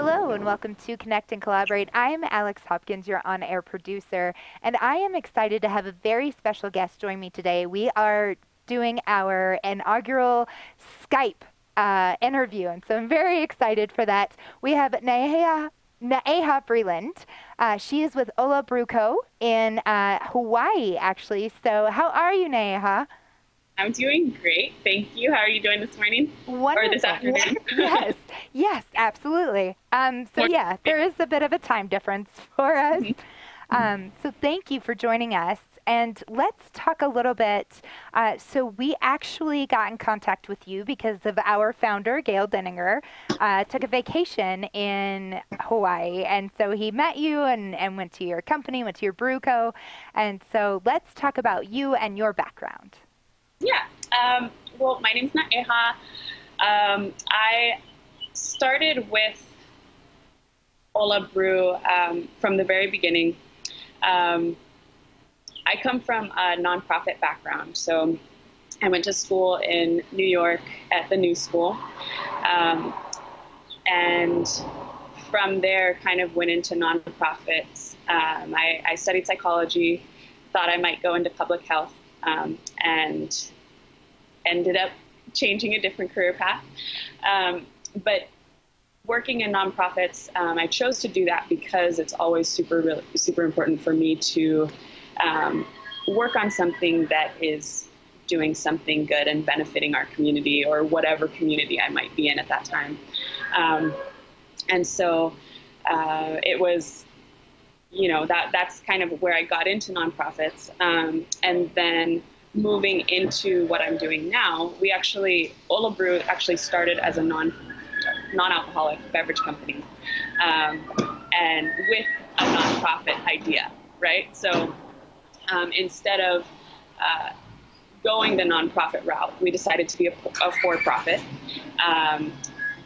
Hello and welcome to Connect and Collaborate. I'm Alex Hopkins, your on-air producer, and I am excited to have a very special guest join me today. We are doing our inaugural Skype interview, and so I'm very excited for that. We have Naeha Breeland. She is with Ola Brew Co. in Hawaii, actually. So how are you, Naeha? I'm doing great. Thank you. How are you doing this morning or this Wonderful. afternoon? Yes, yes, absolutely. So Morning. yeah, there is a bit of a time difference for us. So thank you for joining us. And let's talk a little bit. So we actually got in contact with you because of our founder, Gail Denninger, took a vacation in Hawaii. And so he met you and went to your company, went to your brew co. And so let's talk about you and your background. Yeah. Well, my name's Naeha. I started with Ola Brew from the very beginning. I come from a nonprofit background, so I went to school in New York at the New School, and from there kind of went into nonprofits. I studied psychology, thought I might go into public health, and ended up changing a different career path. But working in nonprofits, I chose to do that because it's always super important for me to work on something that is doing something good and benefiting our community or whatever community I might be in at that time. And so it was, that's kind of where I got into nonprofits. And then moving into what I'm doing now, Ola Brew actually started as a non-alcoholic beverage company, and with a nonprofit idea, right? So instead of going the nonprofit route, we decided to be a for-profit,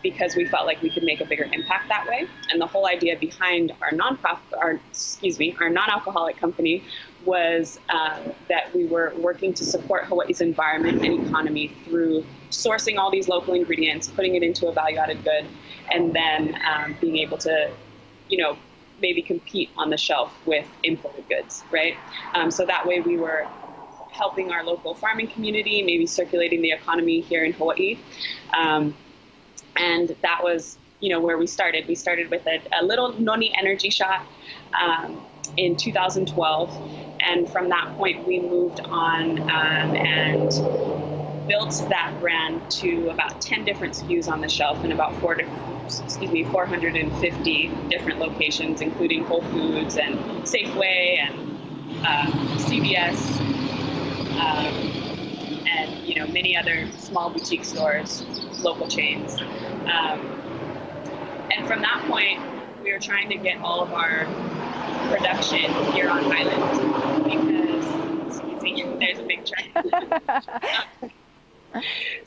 because we felt like we could make a bigger impact that way. And the whole idea behind our non-alcoholic company was that we were working to support Hawaii's environment and economy through sourcing all these local ingredients, putting it into a value-added good, and then being able to, maybe compete on the shelf with imported goods, right? So that way we were helping our local farming community, maybe circulating the economy here in Hawaii. And that was, where we started. We started with a little noni energy shot in 2012. And from that point, we moved on and built that brand to about 10 different SKUs on the shelf and about 450 different locations, including Whole Foods and Safeway and CVS, and many other small boutique stores, local chains. And from that point, we were trying to get all of our production here on island because, there's a big truck.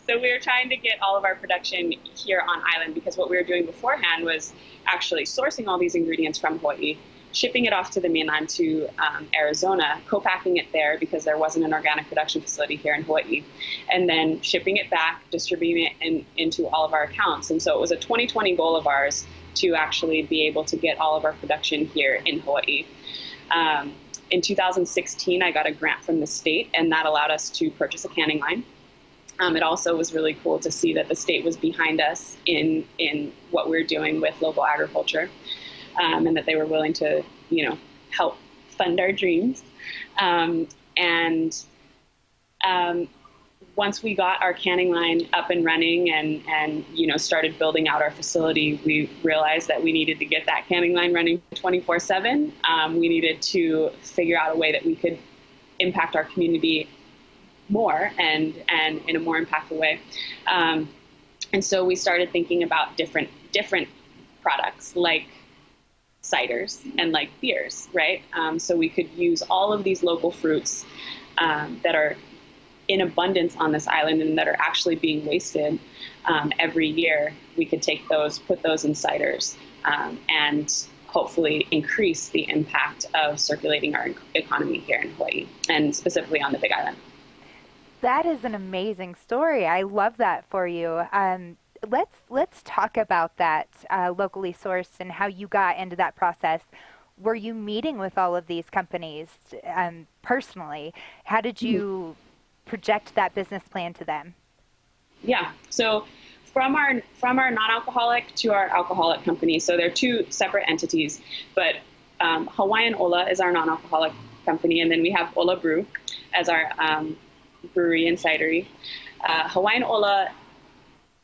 So we were trying to get all of our production here on island because what we were doing beforehand was actually sourcing all these ingredients from Hawaii, shipping it off to the mainland to Arizona, co-packing it there because there wasn't an organic production facility here in Hawaii, and then shipping it back, distributing it into all of our accounts. And so it was a 2020 goal of ours to actually be able to get all of our production here in Hawaii. In 2016, I got a grant from the state, and that allowed us to purchase a canning line. It also was really cool to see that the state was behind us in what we were doing with local agriculture, and that they were willing to, help fund our dreams. Once we got our canning line up and running and started building out our facility, we realized that we needed to get that canning line running 24/7. We needed to figure out a way that we could impact our community more and in a more impactful way. And so we started thinking about different products like ciders and like beers, right? So we could use all of these local fruits that are in abundance on this island and that are actually being wasted every year. We could take those, put those in ciders, and hopefully increase the impact of circulating our economy here in Hawaii and specifically on the Big Island. That is an amazing story. I love that for you. let's talk about that locally sourced and how you got into that process. Were you meeting with all of these companies personally? How did you project that business plan to them? Yeah. So from our non-alcoholic to our alcoholic company. So they're two separate entities, but Hawaiian Ola is our non-alcoholic company, and then we have Ola Brew as our brewery and cidery. Hawaiian Ola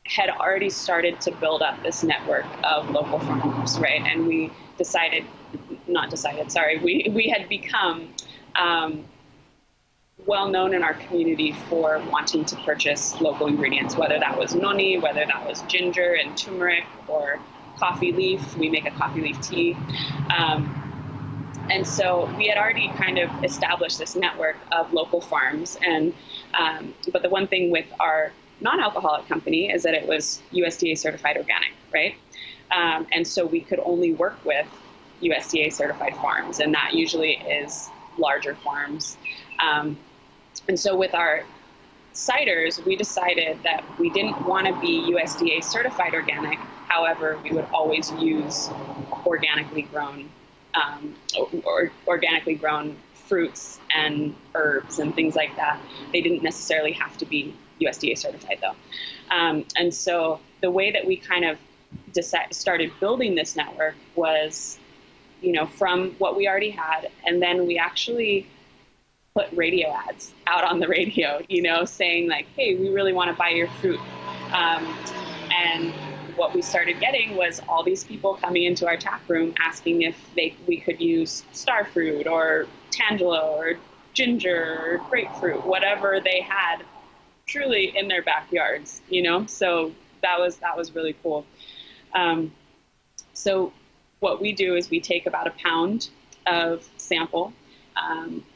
had already started to build up this network of local farmers, right? And we we had become well known in our community for wanting to purchase local ingredients, whether that was noni, whether that was ginger and turmeric, or coffee leaf. We make a coffee leaf tea. And so we had already kind of established this network of local farms. And but the one thing with our non-alcoholic company is that it was USDA certified organic, right? And so we could only work with USDA certified farms, and that usually is larger farms. And so with our ciders, we decided that we didn't want to be USDA certified organic. However, we would always use organically grown or organically grown fruits and herbs and things like that. They didn't necessarily have to be USDA certified though. And so the way that we kind of started building this network was, from what we already had. And then we actually put radio ads out on the radio, saying like, hey, we really want to buy your fruit. And what we started getting was all these people coming into our tap room asking if we could use star fruit or tangelo or ginger or grapefruit, whatever they had truly in their backyards, So that was really cool. So what we do is we take about a pound of sample.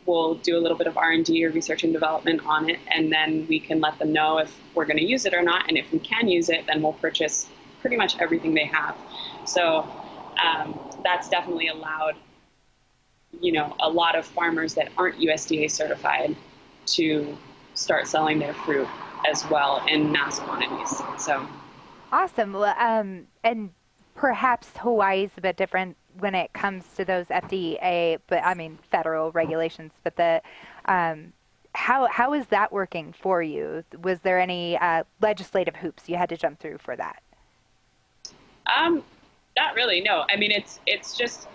We'll do a little bit of R&D or research and development on it, and then we can let them know if we're going to use it or not. And if we can use it, then we'll purchase pretty much everything they have. So that's definitely allowed, a lot of farmers that aren't USDA certified to start selling their fruit as well in mass quantities. So Awesome. Well, and perhaps Hawaii is a bit different when it comes to those FDA, but I mean federal regulations. But how is that working for you? Was there any legislative hoops you had to jump through for that? Not really. No. I mean, it's just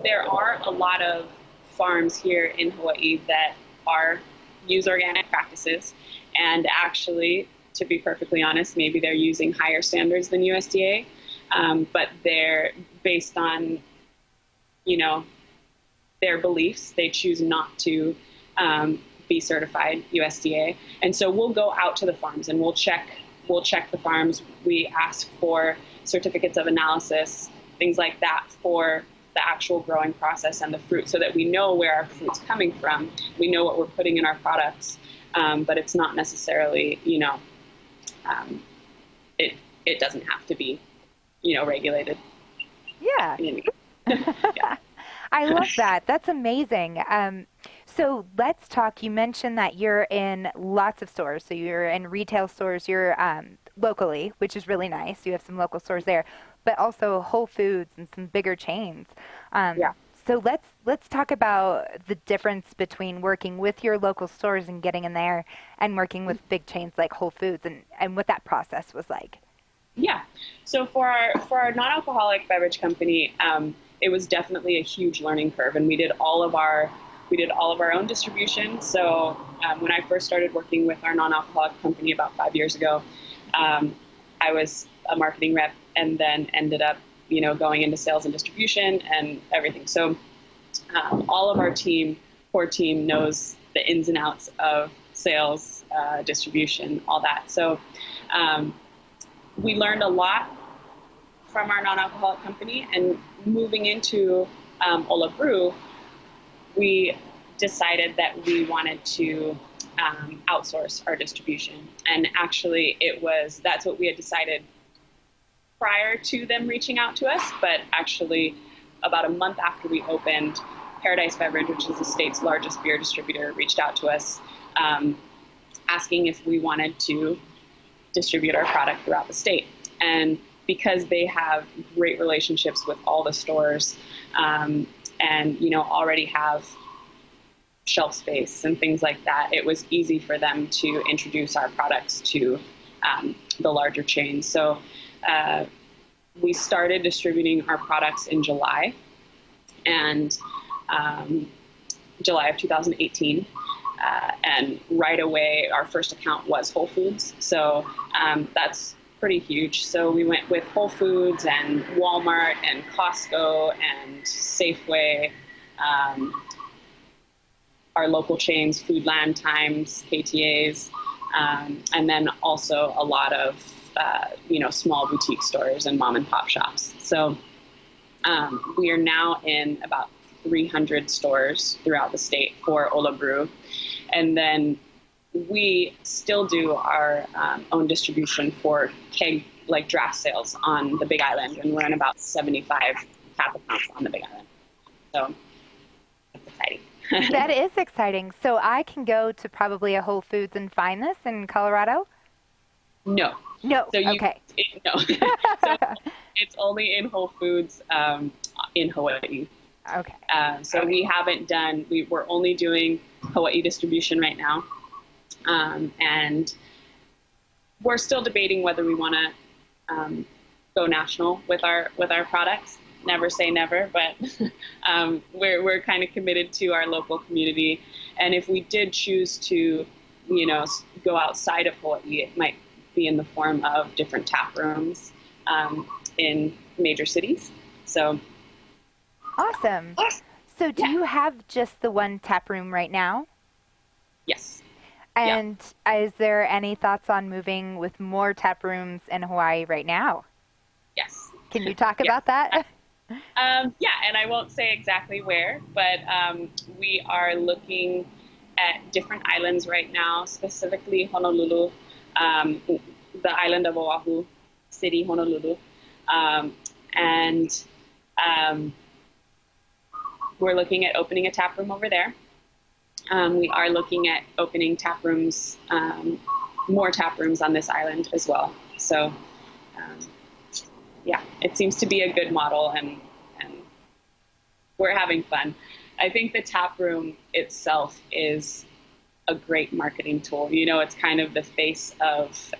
there are a lot of farms here in Hawaii that use organic practices, and actually, to be perfectly honest, maybe they're using higher standards than USDA, but they're based on, their beliefs. They choose not to be certified USDA, and so we'll go out to the farms and we'll check the farms. We ask for certificates of analysis, things like that, for the actual growing process and the fruit, so that we know where our fruit's coming from. We know what we're putting in our products, but it's not necessarily, it doesn't have to be, regulated. Yeah. Yeah. I love that. That's amazing. So let's talk. You mentioned that you're in lots of stores. So you're in retail stores. You're locally, which is really nice. You have some local stores there, but also Whole Foods and some bigger chains. Yeah. So let's talk about the difference between working with your local stores and getting in there and working with big chains like Whole Foods, and what that process was like. Yeah. So for our non-alcoholic beverage company, it was definitely a huge learning curve, and we did all of our own distribution. So when I first started working with our non-alcoholic company about 5 years ago, I was a marketing rep, and then ended up, going into sales and distribution and everything. So all of our core team knows the ins and outs of sales, distribution, all that. So we learned a lot from our non-alcoholic company, and moving into Ola Brew, we decided that we wanted to outsource our distribution. And actually that's what we had decided prior to them reaching out to us. But actually about a month after we opened, Paradise Beverage, which is the state's largest beer distributor, reached out to us asking if we wanted to distribute our product throughout the state. And because they have great relationships with all the stores, and already have shelf space and things like that, it was easy for them to introduce our products to the larger chains. So we started distributing our products in July, and July of 2018. And right away, our first account was Whole Foods. So that's pretty huge. So we went with Whole Foods and Walmart and Costco and Safeway, our local chains, Foodland, Times, KTAs, and then also a lot of small boutique stores and mom and pop shops. So we are now in about 300 stores throughout the state for Ola Brew. And then we still do our own distribution for keg, like draft sales on the Big Island. And we're in about 75 tap accounts on the Big Island. So that's exciting. That is exciting. So I can go to probably a Whole Foods and find this in Colorado? No. No. Okay. No. So it's only in Whole Foods in Hawaii. Okay. So we haven't done, we're only doing Hawaii distribution right now. And we're still debating whether we want to go national with our products. Never say never, but we're kind of committed to our local community. And if we did choose to, go outside of Hawaii, it might be in the form of different tap rooms in major cities. So. Awesome. So do you have just the one tap room right now? Yes. And is there any thoughts on moving with more tap rooms in Hawaii right now? Yes. Can you talk about that? And I won't say exactly where, but we are looking at different islands right now, specifically Honolulu, the island of Oahu, city Honolulu, and we're looking at opening a tap room over there. We are looking at opening tap rooms, more tap rooms on this island as well. So, it seems to be a good model, and we're having fun. I think the tap room itself is a great marketing tool. It's kind of the face of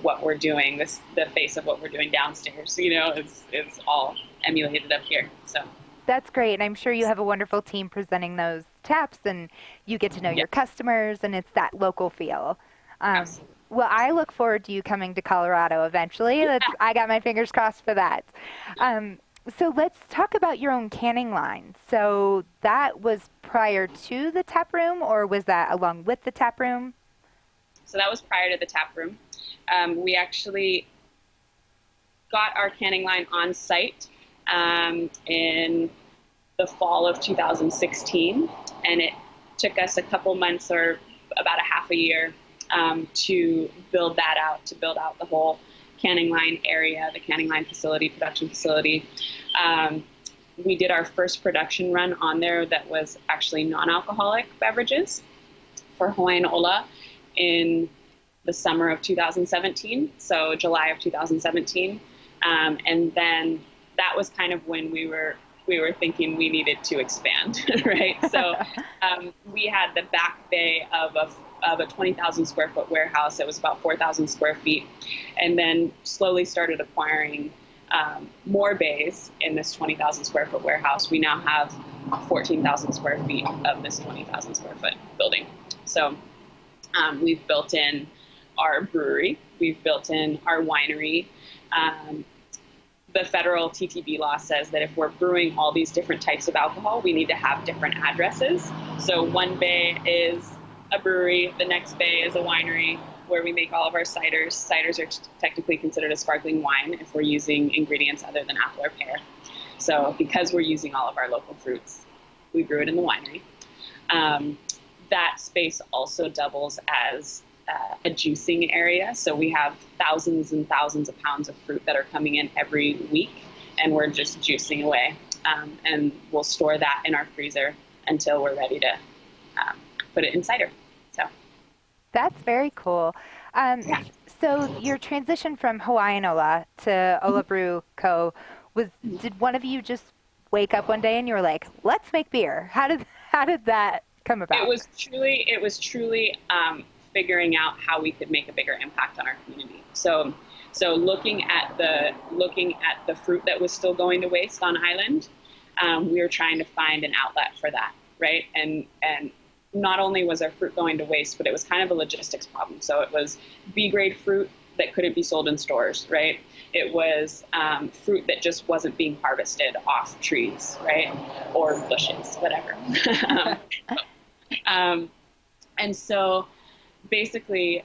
what we're doing. The face of what we're doing downstairs. It's all emulated up here. So. That's great. And I'm sure you have a wonderful team presenting those taps, and you get to know your customers, and it's that local feel. Well, I look forward to you coming to Colorado eventually. I got my fingers crossed for that. So let's talk about your own canning line. So that was prior to the tap room, or was that along with the tap room? So that was prior to the tap room. We actually got our canning line on site in the fall of 2016, and it took us a couple months or about a half a year to build that out, to build out the whole canning line area, the canning line facility, production facility. We did our first production run on there that was actually non-alcoholic beverages for Hawaiian Ola in the summer of 2017, so July of 2017, and then that was kind of when we were thinking we needed to expand, right? So we had the back bay of a 20,000 square foot warehouse. It was about 4,000 square feet, and then slowly started acquiring more bays in this 20,000 square foot warehouse. We now have 14,000 square feet of this 20,000 square foot building. So we've built in our brewery, we've built in our winery. The federal TTB law says that if we're brewing all these different types of alcohol, we need to have different addresses. So one bay is a brewery, the next bay is a winery where we make all of our ciders. Ciders are technically considered a sparkling wine if we're using ingredients other than apple or pear. So because we're using all of our local fruits, we brew it in the winery. That space also doubles as a juicing area. So we have thousands and thousands of pounds of fruit that are coming in every week, and we're just juicing away. And we'll store that in our freezer until we're ready to put it in cider. So that's very cool. Um, Yeah. so your transition from Hawaiian Ola to Ola Brew Co. was, did one of you just wake up one day and you were like, let's make beer? How did that come It about? was truly figuring out how we could make a bigger impact on our community. So looking at the fruit that was still going to waste on island, we were trying to find an outlet for that, right? And not only was our fruit going to waste, but it was kind of a logistics problem. So it was B grade fruit that couldn't be sold in stores, right? It was fruit that just wasn't being harvested off trees, right? Or bushes, whatever. um, and so basically,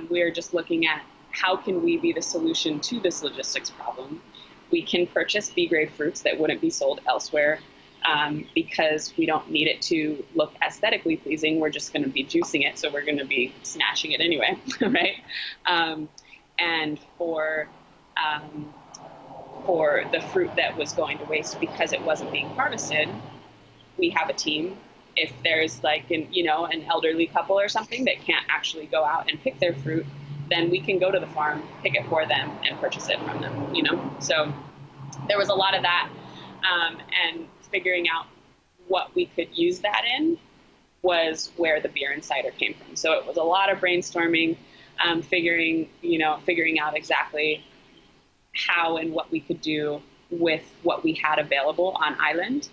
we are just looking at how can we be the solution to this logistics problem. We can purchase B-grade fruits that wouldn't be sold elsewhere because we don't need it to look aesthetically pleasing. We're just going to be juicing it, so we're going to be smashing it anyway, right? And for the fruit that was going to waste because it wasn't being harvested, we have a team. If there's like an elderly couple or something that can't actually go out and pick their fruit, then we can go to the farm, pick it for them, and purchase it from them. So there was a lot of that, and figuring out what we could use that in was where the beer and cider came from. So it was a lot of brainstorming, figuring out exactly how and what we could do with what we had available on island.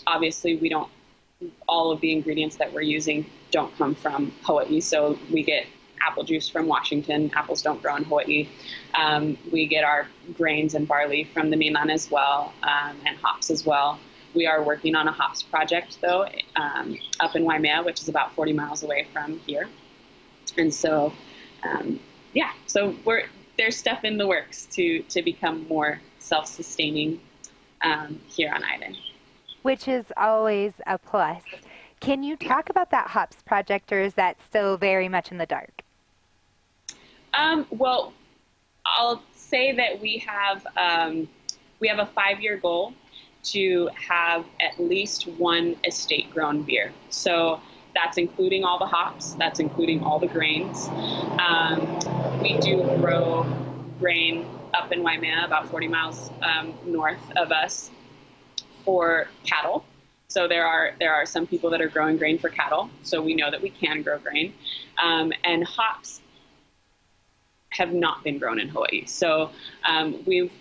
Obviously, we don't. All of the ingredients that we're using don't come from Hawaii, so we get apple juice from Washington. Apples don't grow in Hawaii. We get our grains and barley from the mainland as well, and hops as well. We are working on a hops project, though, up in Waimea, which is about 40 miles away from here. And so, so there's stuff in the works to become more self-sustaining here on island. Which is always a plus. Can you talk about that hops project, or is that still very much in the dark? Well, I'll say that we have a 5-year goal to have at least one estate grown beer. So that's including all the hops, that's including all the grains. We do grow grain up in Waimea, about 40 miles north of us, for cattle. So there are some people that are growing grain for cattle. So we know that we can grow grain, and hops have not been grown in Hawaii. So we've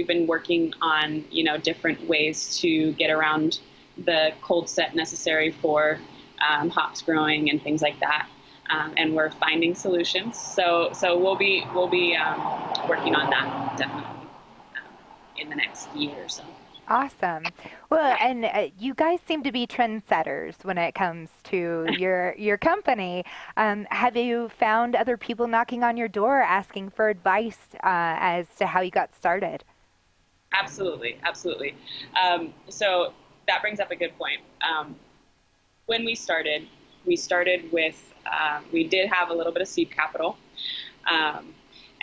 been working on different ways to get around the cold set necessary for hops growing and things like that. And we're finding solutions. So we'll be working on that definitely in the next year or so. Awesome. Well, and you guys seem to be trendsetters when it comes to your company. Have you found other people knocking on your door asking for advice as to how you got started? Absolutely. So that brings up a good point. When we started with, we did have a little bit of seed capital.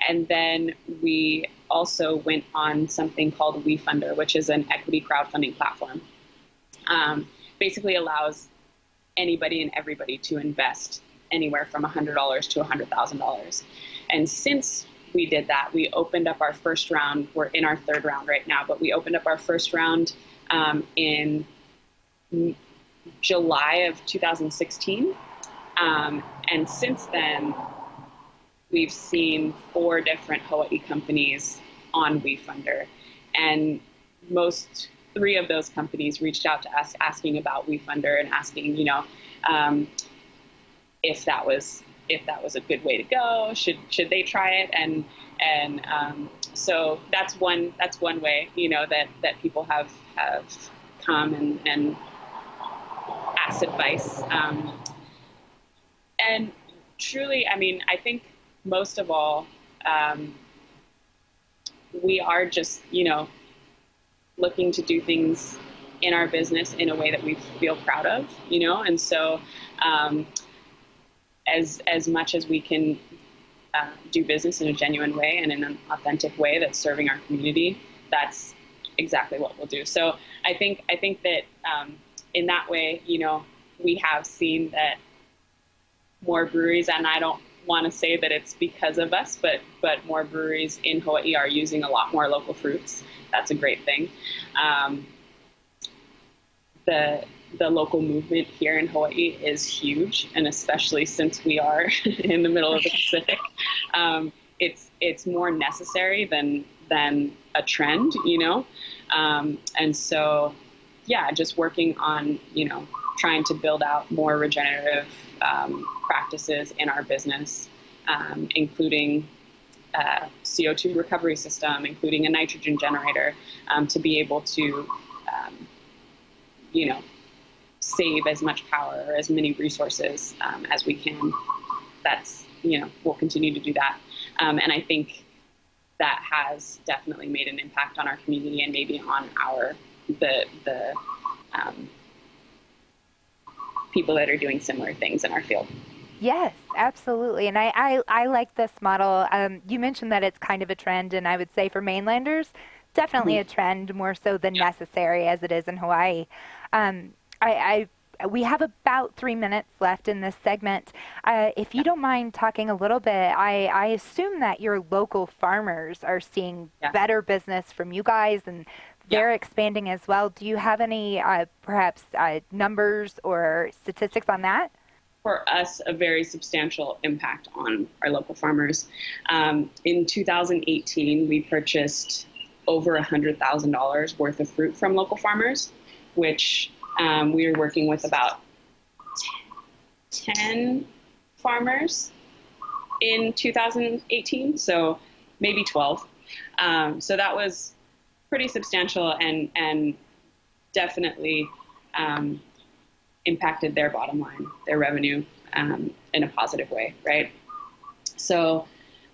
And then we also went on something called WeFunder, which is an equity crowdfunding platform. Basically allows anybody and everybody to invest anywhere from $100 to $100,000. And since we did that, we opened up our first round. We're in our third round right now, but we opened up our first round in July of 2016. And since then, we've seen 4 different Hawaii companies on WeFunder, and 3 of those companies reached out to us asking about WeFunder and asking, if that was a good way to go. Should they try it? And so that's one way, that people have come and asked advice. And truly, I think most of all, we are just, looking to do things in our business in a way that we feel proud of, and so as much as we can do business in a genuine way and in an authentic way that's serving our community, that's exactly what we'll do. So I think that in that way, we have seen that more breweries, and want to say that it's because of us, but more breweries in Hawaii are using a lot more local fruits. That's a great thing. Um, the local movement here in Hawaii is huge, and especially since we are in the middle of the Pacific, it's more necessary than a trend, you know. And so, yeah, just working on trying to build out more regenerative practices in our business, including CO2 recovery system, including a nitrogen generator, to be able to, you know, save as much power or as many resources as we can. That's, we'll continue to do that. And I think that has definitely made an impact on our community and maybe on the people that are doing similar things in our field. Yes, absolutely. And I like this model. You mentioned that it's kind of a trend, and I would say for mainlanders, definitely Mm-hmm. a trend more so than Yeah. necessary as it is in Hawaii. I we have about 3 minutes left in this segment. If you don't mind talking a little bit, I assume that your local farmers are seeing Yeah. better business from you guys and Yeah. they're expanding as well. Do you have any perhaps numbers or statistics on that? For us, a very substantial impact on our local farmers. In 2018, we purchased over $100,000 worth of fruit from local farmers, which we were working with about 10 farmers in 2018, so maybe 12. So that was pretty substantial and definitely impacted their bottom line, their revenue, in a positive way, right? So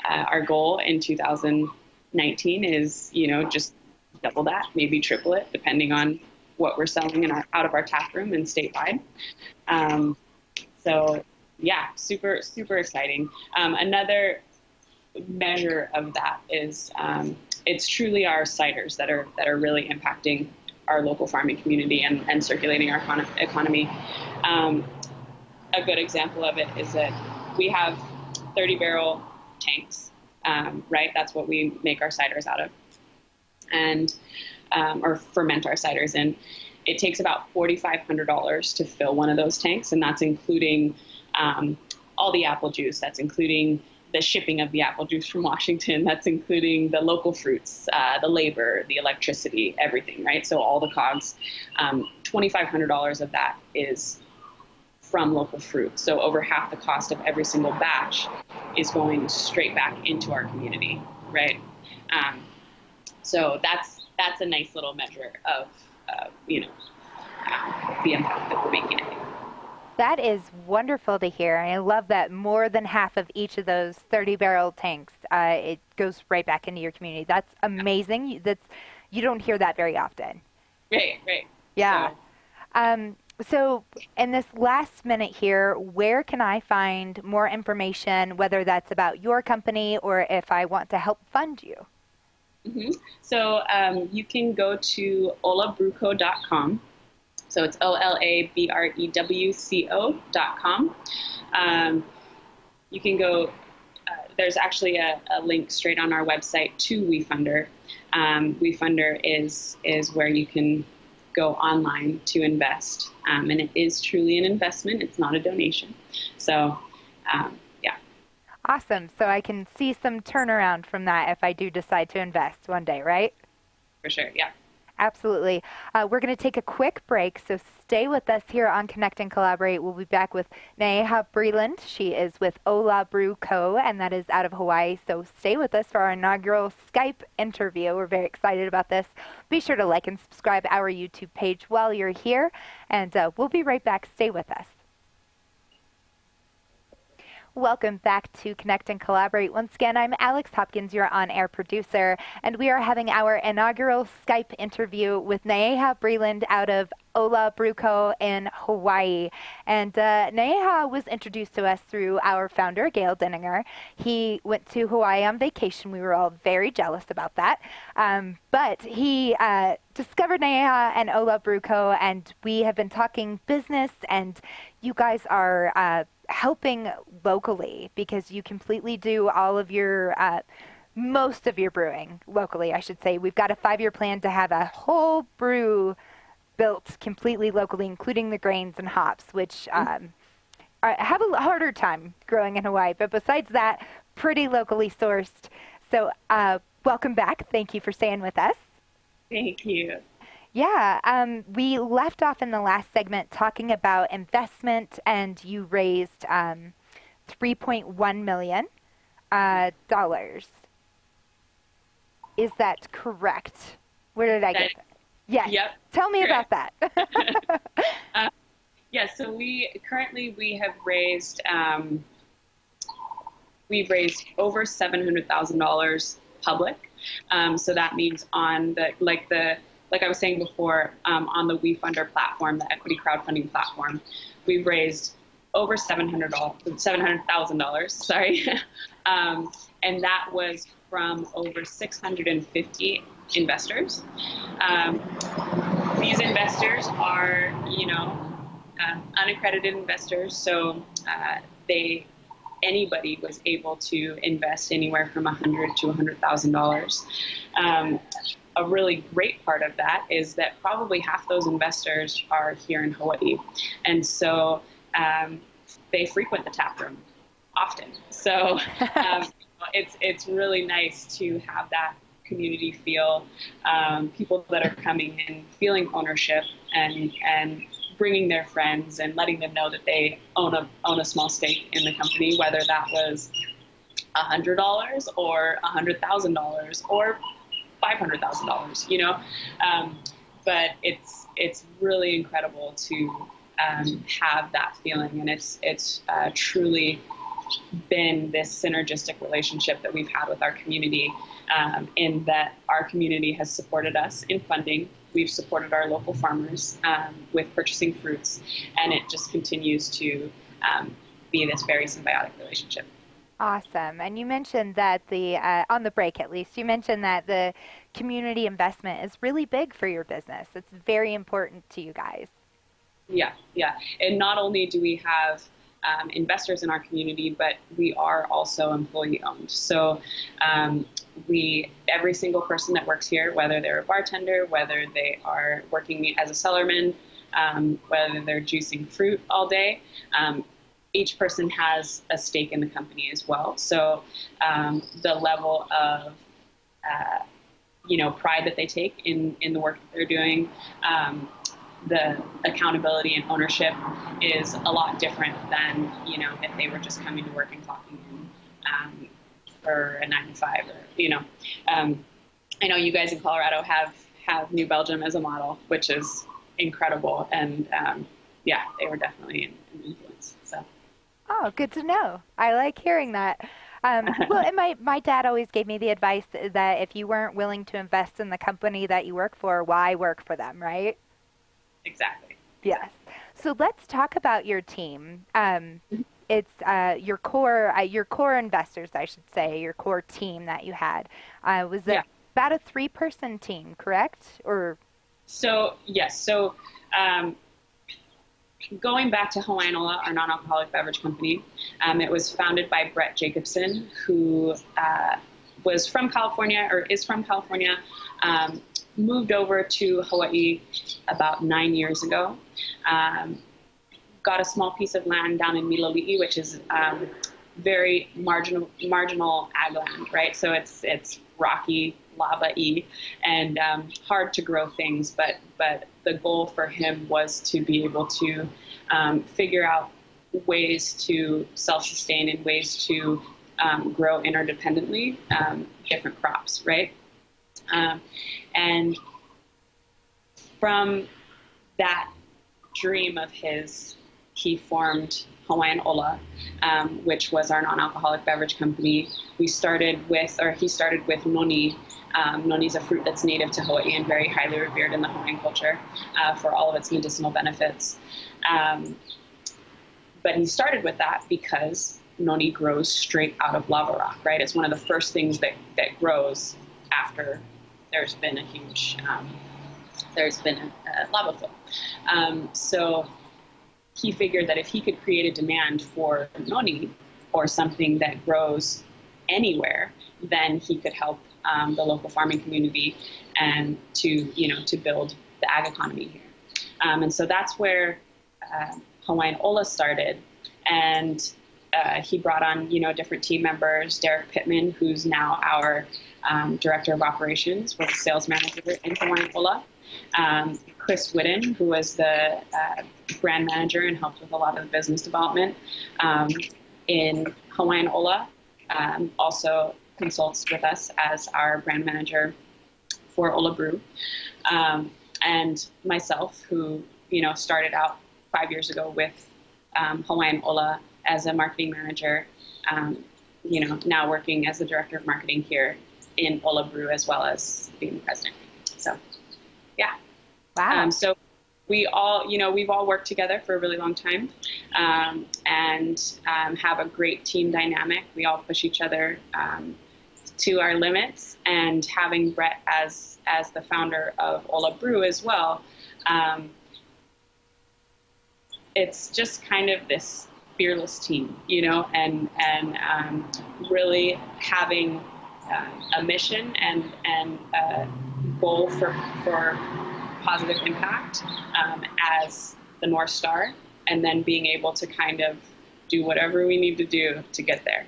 our goal in 2019 is, just double that, maybe triple it, depending on what we're selling out of our tap room and statewide. So yeah, super, super exciting. Another measure of that is it's truly our ciders that are really impacting our local farming community and circulating our economy. A good example of it is that we have 30-barrel tanks, right? That's what we make our ciders out of, and or ferment our ciders in. It takes about $4,500 to fill one of those tanks, and that's including all the apple juice. That's including the shipping of the apple juice from Washington. That's including the local fruits, the labor, the electricity, everything, right? So all the cogs. $2,500 of that is from local fruit. So over half the cost of every single batch is going straight back into our community, right? So that's a nice little measure of the impact that we're making. That is wonderful to hear. I love that more than half of each of those 30-barrel tanks, it goes right back into your community. That's amazing. You don't hear that very often. Right. Yeah. So in this last minute here, where can I find more information, whether that's about your company or if I want to help fund you? Mm-hmm. So you can go to olabruco.com. So it's OLABREWCO.com. You can go, there's actually a link straight on our website to WeFunder. WeFunder is where you can go online to invest. And it is truly an investment. It's not a donation. So, yeah. Awesome. So I can see some turnaround from that if I do decide to invest one day, right? For sure, yeah. Absolutely. We're going to take a quick break, so stay with us here on Connect and Collaborate. We'll be back with Naeha Breeland. She is with Ola Brew Co., and that is out of Hawaii. So stay with us for our inaugural Skype interview. We're very excited about this. Be sure to like and subscribe our YouTube page while you're here, and we'll be right back. Stay with us. Welcome back to Connect and Collaborate. Once again, I'm Alex Hopkins, your on-air producer, and we are having our inaugural Skype interview with Naeha Breeland out of Ola Brew Co. in Hawaii. And Naeha was introduced to us through our founder, Gail Denninger. He went to Hawaii on vacation. We were all very jealous about that. But he discovered Naeha and Ola Brew Co., and we have been talking business, and you guys are helping locally because you completely do all of your most of your brewing locally, I should say. We've got a 5-year plan to have a whole brew built completely locally, including the grains and hops, which I have a harder time growing in Hawaii. But besides that, pretty locally sourced. So welcome back. Thank you for staying with us. Thank you. Yeah, we left off in the last segment talking about investment, and you raised $3.1 million dollars. Is that correct? Where did I get that? Yes. Yep. Tell me Correct. about that. Yeah, so we have raised we've raised over $700,000 public. So that means on the like I was saying before, on the WeFunder platform, the equity crowdfunding platform, we've raised over $700,000. Sorry, and that was from over 650 investors. These investors are, unaccredited investors, so anybody was able to invest anywhere from $100,000 to $100,000. A really great part of that is that probably half those investors are here in Hawaii, and so they frequent the tap room often. So it's really nice to have that community feel, people that are coming in feeling ownership and bringing their friends and letting them know that they own a small stake in the company, whether that was $100 or $100,000 or $500,000, but it's really incredible to have that feeling, and it's truly been this synergistic relationship that we've had with our community, in that our community has supported us in funding. We've supported our local farmers with purchasing fruits, and it just continues to be this very symbiotic relationship. Awesome. And you mentioned that on the break at least, you mentioned that the community investment is really big for your business. It's very important to you guys. Yeah. And not only do we have investors in our community, but we are also employee owned. So every single person that works here, whether they're a bartender, whether they are working as a cellarman, whether they're juicing fruit all day, each person has a stake in the company as well. So the level of pride that they take in the work that they're doing, the accountability and ownership is a lot different than if they were just coming to work and clocking in for a 9 to 5. Or I know you guys in Colorado have New Belgium as a model, which is incredible, and they were definitely an influence. So. Oh, good to know. I like hearing that. Well, and my dad always gave me the advice that if you weren't willing to invest in the company that you work for, why work for them, right? Exactly. Yes. So let's talk about your team. It's your core investors, I should say, your core team that you had. Was it about a 3-person team, correct? Or so yes. So going back to Hawaiian Ola, our non-alcoholic beverage company, it was founded by Brett Jacobson, who was from California, or is from California, moved over to Hawaii about 9 years ago, got a small piece of land down in Milkshake, which is very marginal ag land, right? So it's rocky, lava-y, and hard to grow things, but the goal for him was to be able to figure out ways to self-sustain and ways to grow interdependently different crops, right? And from that dream of his, he formed Hawaiian Ola, which was our non-alcoholic beverage company. He started with noni. Noni is a fruit that's native to Hawaii and very highly revered in the Hawaiian culture for all of its medicinal benefits. But he started with that because noni grows straight out of lava rock, right? It's one of the first things that grows after there's been a huge, lava flow. So he figured that if he could create a demand for noni, or something that grows anywhere, then he could help the local farming community and to build the ag economy here. And so that's where Hawaiian Ola started. And he brought on, different team members, Derek Pittman, who's now our director of operations, was a sales manager in Hawaiian Ola. Chris Whitten, who was the brand manager and helped with a lot of the business development in Hawaiian Ola, also consults with us as our brand manager for Ola Brew. And myself, who, started out 5 years ago with Hawaiian Ola as a marketing manager, now working as the director of marketing here in Ola Brew, as well as being the president. So, yeah. Wow. So we've all worked together for a really long time, and have a great team dynamic. We all push each other to our limits, and having Brett as the founder of Ola Brew as well, it's just kind of this fearless team, and really having a mission and a goal for positive impact as the North Star, and then being able to kind of do whatever we need to do to get there,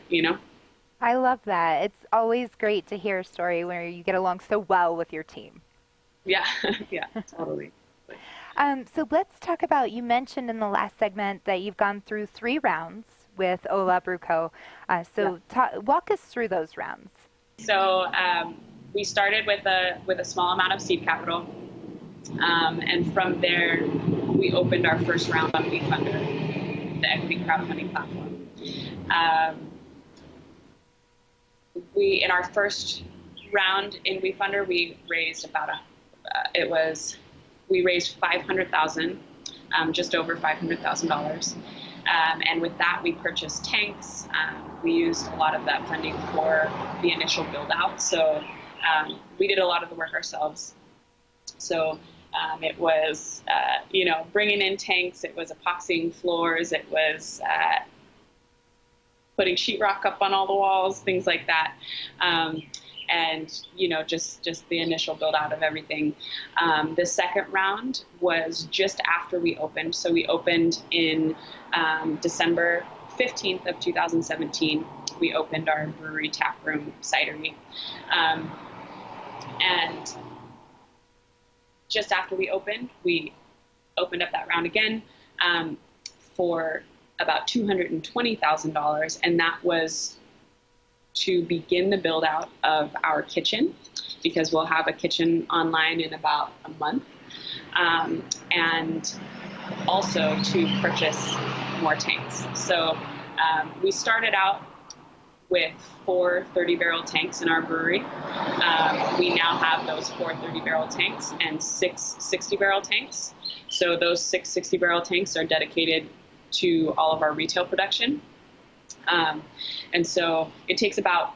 I love that. It's always great to hear a story where you get along so well with your team. Yeah, yeah, totally. So let's talk about, you mentioned in the last segment that you've gone through 3 rounds with Ola Brew Co. Walk us through those rounds. So we started with a small amount of seed capital, and from there we opened our first round on WeFunder, the equity crowdfunding platform. In our first round in WeFunder, we raised we raised $500,000, just over $500,000. And with that, we purchased tanks. We used a lot of that funding for the initial build out. So we did a lot of the work ourselves. So it was, bringing in tanks, it was epoxying floors, it was putting sheetrock up on all the walls, things like that. And, just the initial build out of everything. The second round was just after we opened. So we opened in December 15th of 2017. We opened our brewery tap room cidery. And just after we opened up that round again for about $220,000, and that was to begin the build out of our kitchen, because we'll have a kitchen online in about a month, and also to purchase more tanks. So we started out with 4 30-barrel tanks in our brewery. We now have those 4 30-barrel tanks and 6 60-barrel tanks. So those 6 60-barrel tanks are dedicated to all of our retail production. And so it takes about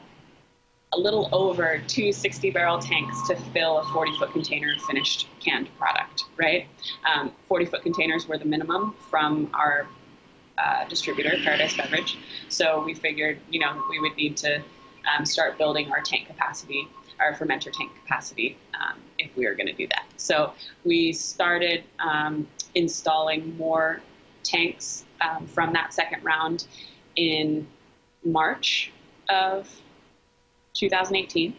a little over 2 60-barrel tanks to fill a 40-foot container of finished canned product, right? 40-foot containers were the minimum from our distributor, Paradise Beverage. So we figured, we would need to start building our tank capacity, our fermenter tank capacity, if we were going to do that. So we started installing more tanks from that second round in March of 2018.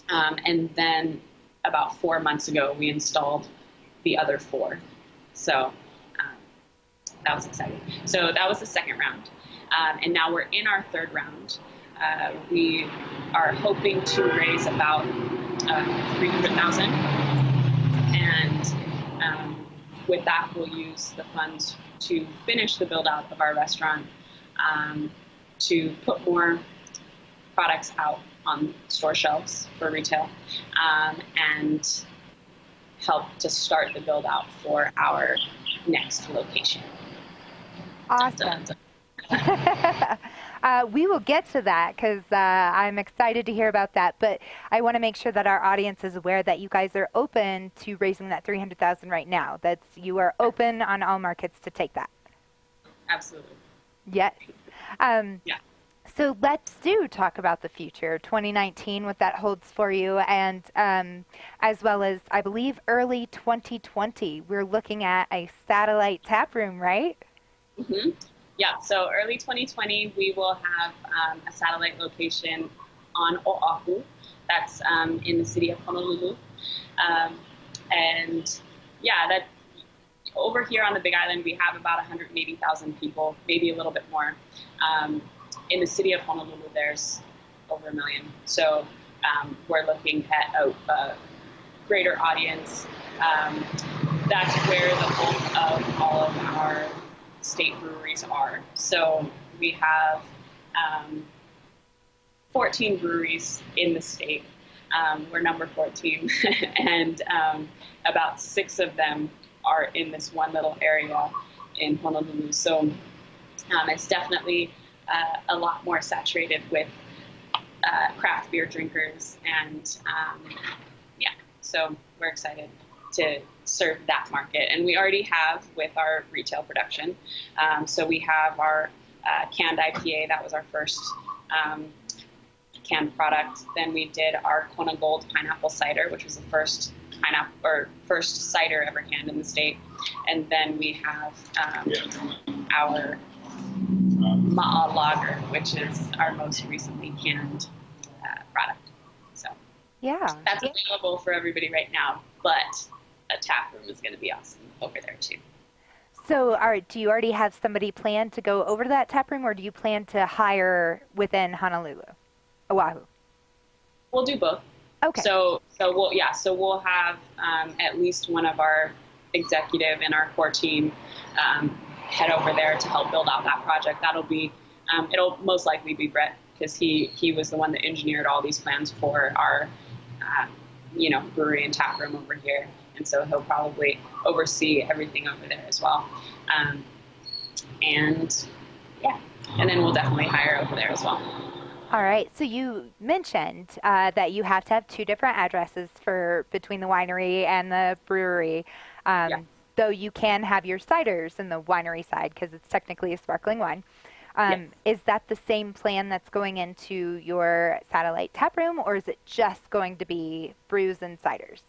And then about 4 months ago, we installed the other 4. So that was exciting. So that was the second round. And now we're in our third round. We are hoping to raise about $300,000. And with that, we'll use the funds to finish the build out of our restaurant, to put more products out on store shelves for retail, and help to start the build out for our next location. Awesome. We will get to that because I'm excited to hear about that. But I want to make sure that our audience is aware that you guys are open to raising that $300,000 right now. You are open on all markets to take that. Absolutely. Yes. Um, Yeah. so let's talk about the future, 2019, what that holds for you, and as well as, I believe, early 2020. We're looking at a satellite tap room, right? hmm Yeah. So early 2020, we will have a satellite location on Oahu. That's in the city of Honolulu. Um, and yeah, that over here on the Big Island, we have about 180,000 people, maybe a little bit more. Um, in the city of Honolulu, there's over a million. So we're looking at a greater audience. Um, that's where the bulk of all of our state breweries are. So we have um, 14 breweries in the state. We're number 14, and about 6 of them are in this one little area in Honolulu. So it's definitely a lot more saturated with craft beer drinkers, and yeah, so we're excited to serve that market. And we already have with our retail production. So we have our canned IPA. That was our first canned product. Then we did our Kona Gold pineapple cider, which was the first pineapple or first cider ever canned in the state. And then we have our Ma'a Lager, which is our most recently canned product. So Yeah. that's available for everybody right now, but a tap room is going to be awesome over there too. So, do you already have somebody planned to go over to that tap room, or do you plan to hire within Honolulu, Oahu? We'll do both. Okay. So we'll have at least one of our executive and our core team head over there to help build out that project. That'll be it'll most likely be Brett, because he was the one that engineered all these plans for our brewery and tap room over here, and so he'll probably oversee everything over there as well. And yeah, and then we'll definitely hire over there as well. All right. So you mentioned that you have to have 2 different addresses for between the winery and the brewery. Yeah. Though you can have your ciders in the winery side because it's technically a sparkling wine. Yeah. Is that the same plan that's going into your satellite tap room, or is it just going to be brews and ciders?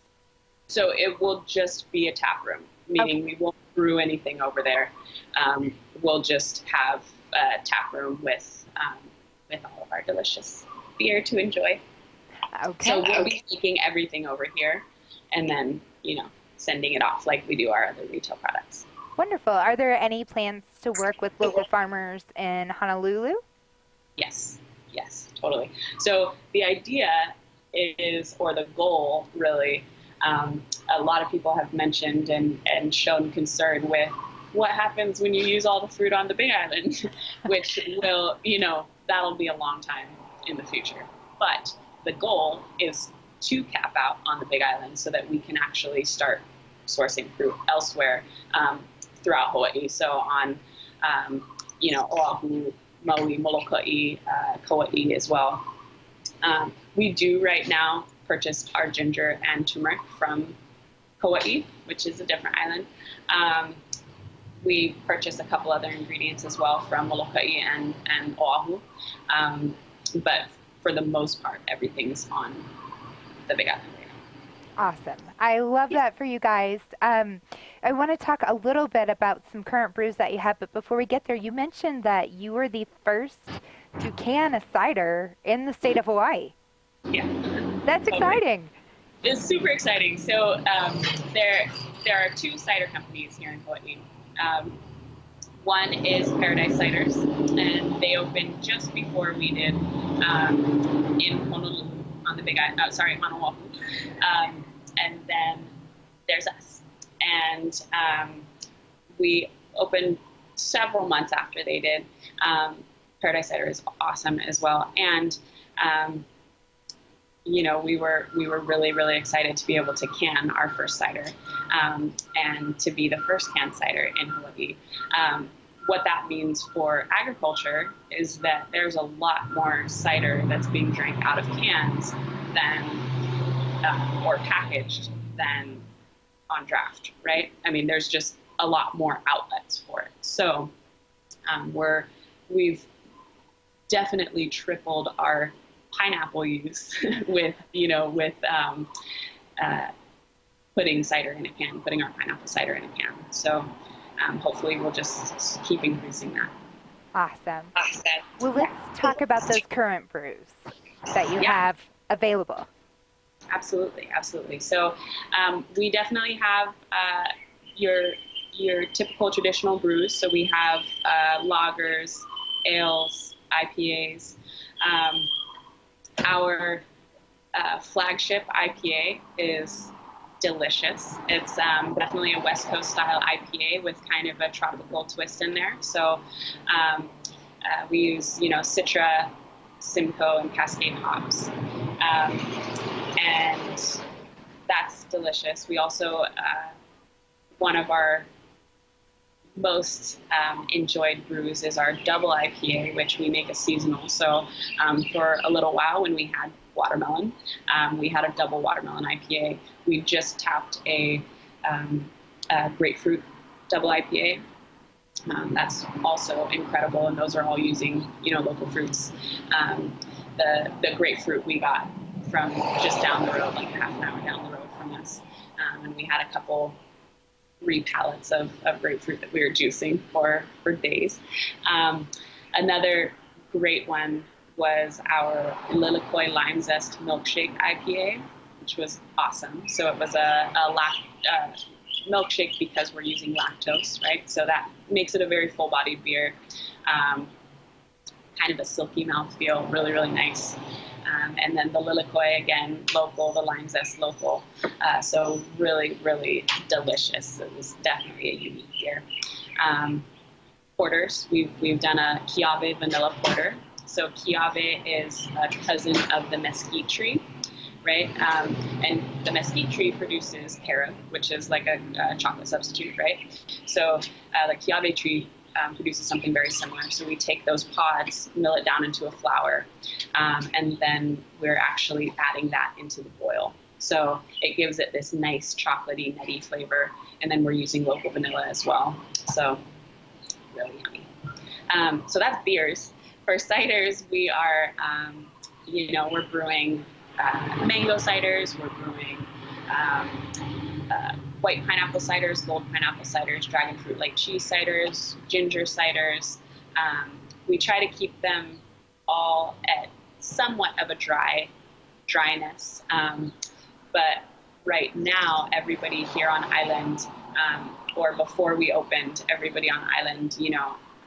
So it will just be a tap room, meaning we won't brew anything over there. We'll just have a tap room with all of our delicious beer to enjoy. Okay. So we'll be taking everything over here and then, sending it off like we do our other retail products. Wonderful. Are there any plans to work with local farmers in Honolulu? Yes, totally. So the idea is, or the goal really, a lot of people have mentioned and shown concern with what happens when you use all the fruit on the Big Island, which will, that'll be a long time in the future. But the goal is to cap out on the Big Island so that we can actually start sourcing fruit elsewhere throughout Hawaii. So on, Oahu, Maui, Molokai, Kauai as well. We do right now purchase our ginger and turmeric from Kauai, which is a different island. We purchase a couple other ingredients as well from Molokai and Oahu. But for the most part, everything's on the Big Island. Awesome. I love that for you guys. I want to talk a little bit about some current brews that you have, but before we get there, you mentioned that you were the first to can a cider in the state of Hawaii. Yeah. That's exciting. It's super exciting. So there are 2 cider companies here in Hawaii. One is Paradise Ciders, and they opened just before we did in Honolulu on the Big Island. On Oahu. And then there's us. And we opened several months after they did. Paradise Cider is awesome as well. And we were really, really excited to be able to can our first cider and to be the first canned cider in Hawaii. What that means for agriculture is that there's a lot more cider that's being drank out of cans than or packaged than on draft, right? I mean, there's just a lot more outlets for it. So We've definitely tripled our pineapple use with putting cider in a can, putting our pineapple cider in a can. So hopefully we'll just keep increasing that. Awesome. Awesome. Well, let's talk about those current brews that you Yeah. have available. Absolutely, absolutely. So we definitely have your typical traditional brews. So we have lagers, ales, IPAs. Our flagship IPA is delicious. It's definitely a West Coast style IPA with kind of a tropical twist in there. So we use, Citra, Simcoe, and Cascade hops. And that's delicious. We also, one of our most enjoyed brews is our double IPA, which we make a seasonal. So for a little while when we had watermelon, we had a double watermelon IPA. We just tapped a grapefruit double IPA. That's also incredible, and those are all using, local fruits. The grapefruit we got from just down the road, like half an hour down the road from us, and we had a couple repallets of grapefruit that we were juicing for days. Another great one was our Liliquoi Lime Zest Milkshake IPA, which was awesome. So it was a milkshake because we're using lactose, right? So that makes it a very full-bodied beer, kind of a silky mouthfeel, really, really nice. And then the Liliquoi, again, local, the Lime Zest local. So really, really delicious. It was definitely a unique beer. Porters, we've done a Chiave vanilla porter. So Chiave is a cousin of the mesquite tree, right? And the mesquite tree produces carob, which is like a chocolate substitute, right? So the Chiave tree produces something very similar. So we take those pods, mill it down into a flour, and then we're actually adding that into the boil. So it gives it this nice chocolatey, nutty flavor. And then we're using local vanilla as well. So really yummy. So that's beers. For ciders, we are, we're brewing mango ciders, we're brewing white pineapple ciders, gold pineapple ciders, dragon fruit like cheese ciders, ginger ciders. We try to keep them all at somewhat of a dryness. But right now, everybody here on island, or before we opened, everybody on island,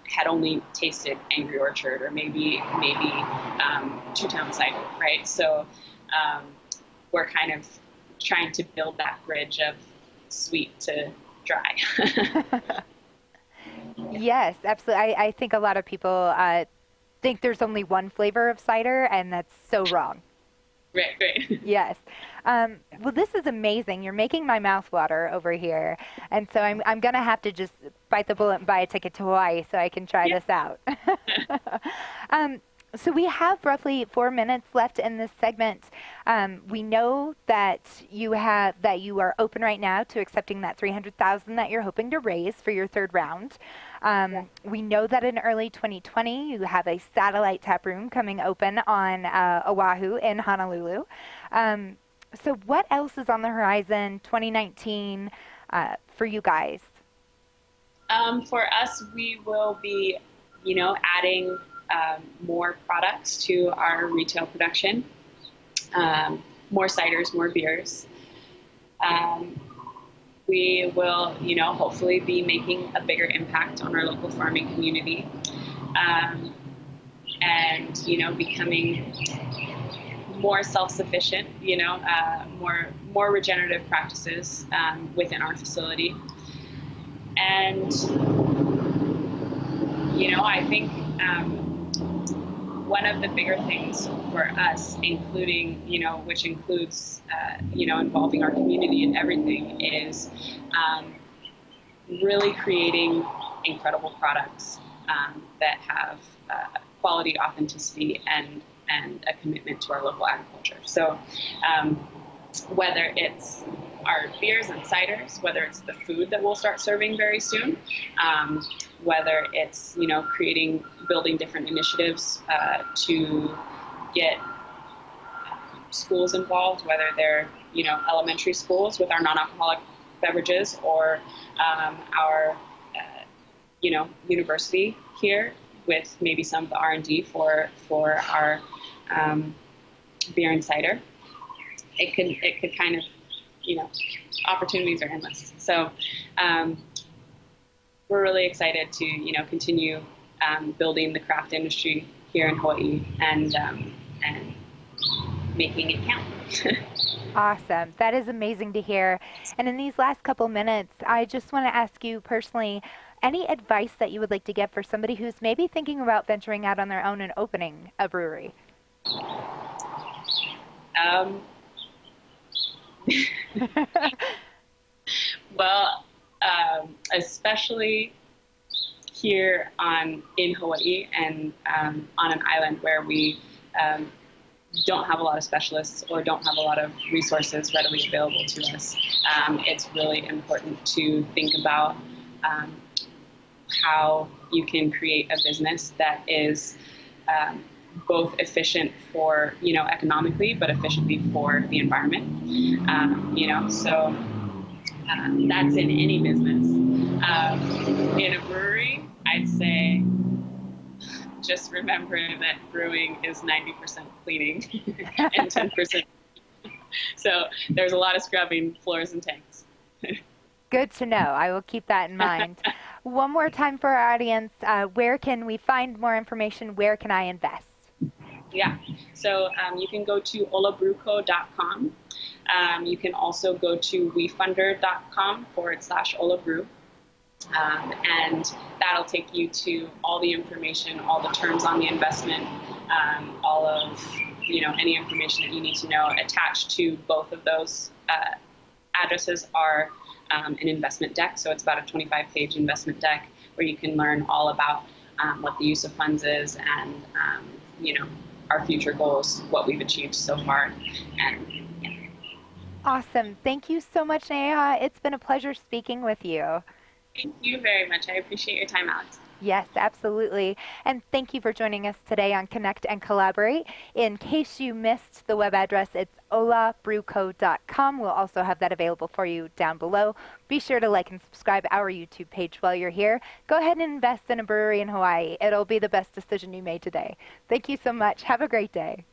had only tasted Angry Orchard or maybe Two-Town cider, right? So we're kind of trying to build that bridge of sweet to dry. Yes, absolutely. I think a lot of people think there's only one flavor of cider, and that's so wrong. Right. Yes. Well, this is amazing. You're making my mouth water over here. And so I'm going to have to just bite the bullet and buy a ticket to Hawaii so I can try this out. So we have roughly 4 minutes left in this segment. We know that you are open right now to accepting that $300,000 that you're hoping to raise for your third round. We know that in early 2020 you have a satellite tap room coming open on Oahu in Honolulu. So what else is on the horizon 2019 for you guys? For us, we will be, adding more products to our retail production, more ciders, more beers. We will, hopefully be making a bigger impact on our local farming community, and, becoming more self-sufficient, more regenerative practices within our facility. And, I think one of the bigger things for us, including, which includes, involving our community and everything, is really creating incredible products that have quality, authenticity, and a commitment to our local agriculture. So whether it's our beers and ciders, whether it's the food that we'll start serving very soon, whether it's, building different initiatives to get schools involved, whether they're, elementary schools with our non-alcoholic beverages, or our, university here with maybe some of the R&D for our beer and cider. It could kind of, opportunities are endless. So we're really excited to, continue building the craft industry here in Hawaii and making it count. Awesome. That is amazing to hear. And in these last couple minutes, I just want to ask you personally, any advice that you would like to give for somebody who's maybe thinking about venturing out on their own and opening a brewery? Well, especially here in Hawaii and on an island where we don't have a lot of specialists or don't have a lot of resources readily available to us, it's really important to think about how you can create a business that is both efficient for, economically, but efficiently for the environment. So that's in any business. In a brewery, I'd say just remember that brewing is 90% cleaning and 10%. So there's a lot of scrubbing floors and tanks. Good to know. I will keep that in mind. One more time for our audience, where can we find more information? Where can I invest? Yeah, so you can go to olabruco.com. You can also go to wefunder.com/Ola Brew. And that'll take you to all the information, all the terms on the investment, all of any information that you need to know. Attached to both of those addresses are an investment deck. So it's about a 25-page investment deck where you can learn all about what the use of funds is and our future goals, what we've achieved so far, and yeah. Awesome. Thank you so much, Naeha. It's been a pleasure speaking with you. Thank you very much. I appreciate your time, Alex. Yes, absolutely. And thank you for joining us today on Connect and Collaborate. In case you missed the web address, it's olabrewco.com. We'll also have that available for you down below. Be sure to like and subscribe our YouTube page while you're here. Go ahead and invest in a brewery in Hawaii. It'll be the best decision you made today. Thank you so much. Have a great day.